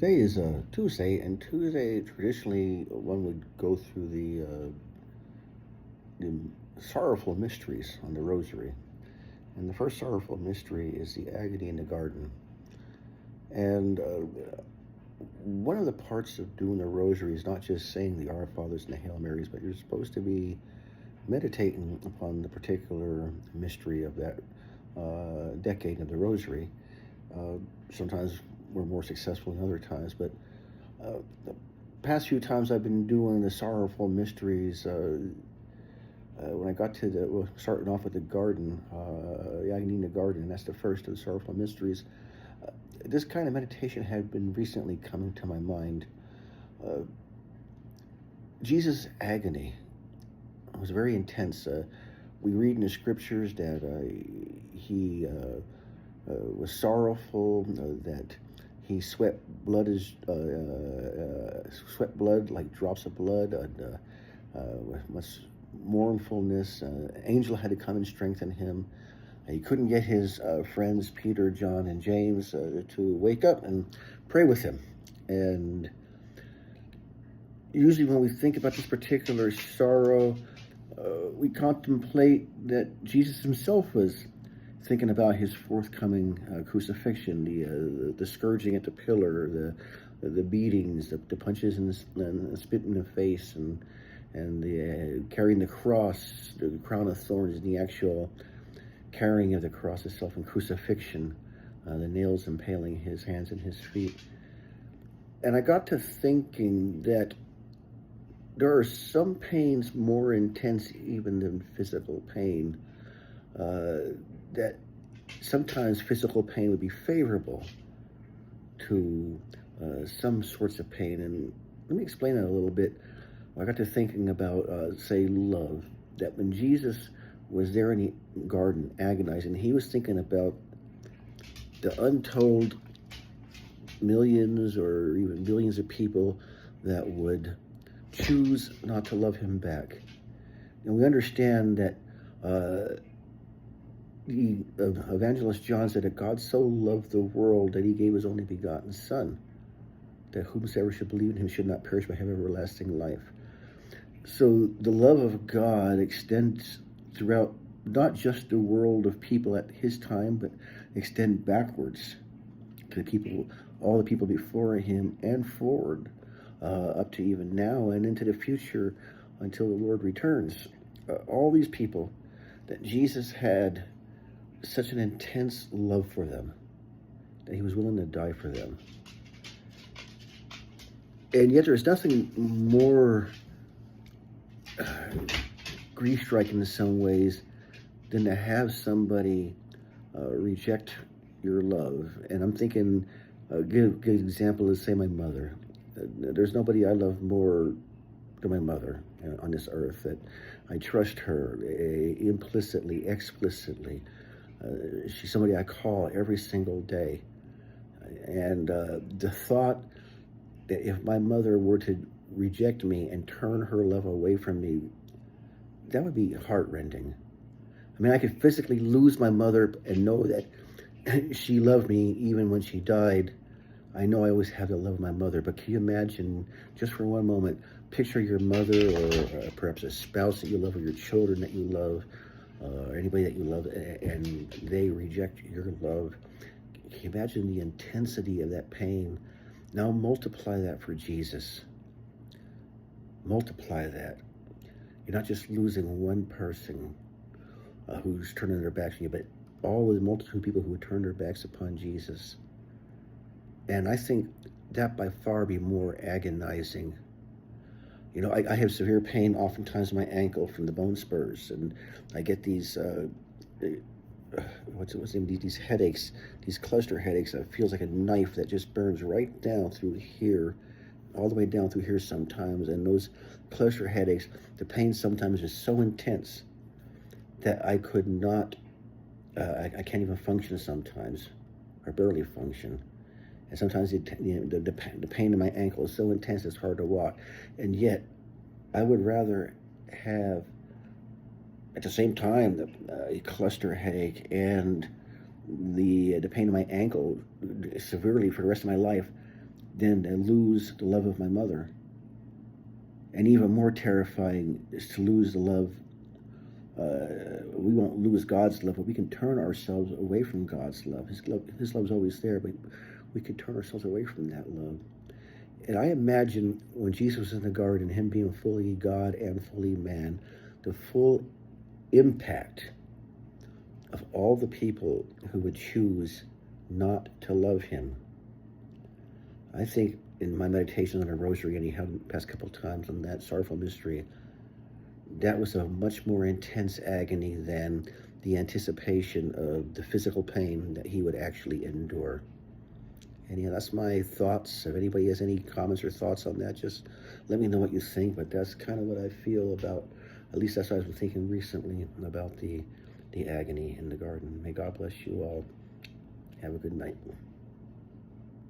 Today is Tuesday, and Tuesday traditionally one would go through the sorrowful mysteries on the Rosary. And the first sorrowful mystery is the Agony in the Garden. And one of the parts of doing the Rosary is not just saying the Our Fathers and the Hail Marys, but you're supposed to be meditating upon the particular mystery of that decade of the Rosary. Sometimes we're more successful than other times, but the past few times I've been doing the sorrowful mysteries, when I got to starting off with the garden, the Agony in the Garden, and that's the first of the sorrowful mysteries. This kind of meditation had been recently coming to my mind. Uh, Jesus' agony was very intense. We read in the scriptures that he was sorrowful, that he sweat blood like drops of blood, with much mournfulness. Angel had to come and strengthen him. He couldn't get his friends Peter, John, and James to wake up and pray with him. And usually when we think about this particular sorrow, we contemplate that Jesus himself was thinking about his forthcoming crucifixion, the scourging at the pillar, the beatings, the punches and the spit in the face, and the carrying the cross, the crown of thorns, and the actual carrying of the cross itself, and crucifixion, the nails impaling his hands and his feet. And I got to thinking that there are some pains more intense even than physical pain. That sometimes physical pain would be favorable to some sorts of pain. And let me explain that a little bit. I got to thinking about, say, love. That when Jesus was there in the garden agonizing, he was thinking about the untold millions or even billions of people that would choose not to love him back. And we understand that the evangelist John said that God so loved the world that he gave his only begotten Son, that whomsoever should believe in him should not perish but have everlasting life. So the love of God extends throughout not just the world of people at his time, but extend backwards to the people, all the people before him, and forward up to even now and into the future until the Lord returns. All these people that Jesus had such an intense love for them that he was willing to die for them. And yet there's nothing more grief-striking in some ways than to have somebody reject your love. And I'm thinking, a good example is, say, my mother. There's nobody I love more than my mother on this earth. That I trust her implicitly, explicitly. She's somebody I call every single day. And the thought that if my mother were to reject me and turn her love away from me, that would be heartrending. I mean, I could physically lose my mother and know that she loved me even when she died. I know I always have the love of my mother, but can you imagine, just for one moment, picture your mother or perhaps a spouse that you love, or your children that you love, or anybody that you love, and they reject your love. Can you imagine the intensity of that pain? Now multiply that for Jesus. Multiply that. You're not just losing one person who's turning their backs on you, but all the multitude of people who would turn their backs upon Jesus. And I think that by far be more agonizing. You know, I have severe pain oftentimes in my ankle from the bone spurs, and I get these these headaches, these cluster headaches. It feels like a knife that just burns right down through here, all the way down through here sometimes. And those cluster headaches, the pain sometimes is so intense that I could not, I can't even function sometimes, or barely function. And sometimes the pain in my ankle is so intense it's hard to walk. And yet, I would rather have, at the same time, a cluster headache and the pain in my ankle severely for the rest of my life, than to lose the love of my mother. And even more terrifying is to lose the love. We won't lose God's love, but we can turn ourselves away from God's love. His love is always there, but we can turn ourselves away from that love. And I imagine when Jesus was in the garden, him being fully God and fully man, the full impact of all the people who would choose not to love him. I think in my meditation on a Rosary, anyhow, the past couple of times on that sorrowful mystery, that was a much more intense agony than the anticipation of the physical pain that he would actually endure. And that's my thoughts. If anybody has any comments or thoughts on that, just let me know what you think. But that's kind of what I feel about, at least that's what I've been thinking recently about the agony in the garden. May God bless you all. Have a good night.